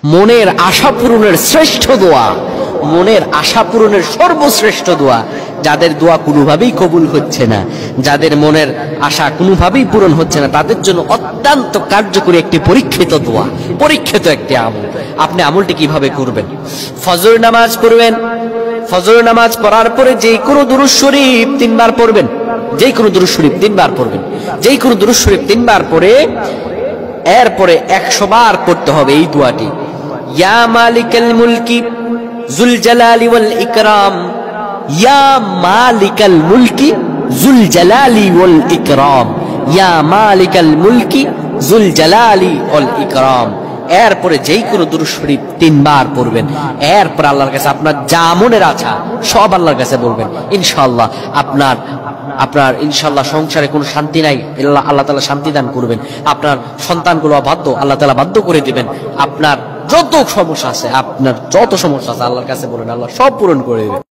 মনের আশা পূরণের শ্রেষ্ঠ দোয়া, মনের আশা পূরণের সর্বশ্রেষ্ঠ দোয়া, যাদের দোয়া কোনোভাবেই কবুল হচ্ছে না, যাদের মনের আশা কোনোভাবেই পূরণ হচ্ছে না, তাদের জন্য অত্যন্ত কার্যকরী একটি পরীক্ষিত দোয়া, পরীক্ষিত একটি আমল। আপনি আমলটি কিভাবে করবেন? ফজর নামাজ পড়বেন। ফজর নামাজ পড়ার পরে যেই কোনো দুরূদ শরীফ 3 বার পড়বেন। যেই কোনো দুরূদ শরীফ 3 বার পড়বেন। যেই কোনো দুরূদ শরীফ 3 বার পড়ে এরপরে 100 বার পড়তে হবে এই দোয়াটি। ইয়া মালিকাল মুলকি যুল জালালি ওয়াল ইকরাম, ইয়া মালিকাল মুলকি যুল জালালি ওয়াল ইকরাম, ইয়া মালিকাল মুলকি যুল জালালি ওয়াল ইকরাম। এরপরে যেই কোনো দুরূদ শরীফ 3 বার পড়বেন। এরপর আল্লাহর কাছে আপনার যা মনের আশা সব আল্লাহর কাছে বলবেন। ইনশাআল্লাহ আপনার ইনশাআল্লাহ সংসারে কোনো শান্তি নাই, আল্লাহ তাআলা শান্তি দান করবেন। আপনার সন্তানগুলো অবাধ্য, আল্লাহ তাআলা বাধ্য করে দিবেন। আপনার যত সমস্যা আছে আল্লাহর কাছে বলেন, আল্লাহ সব পূরণ করে দেবেন।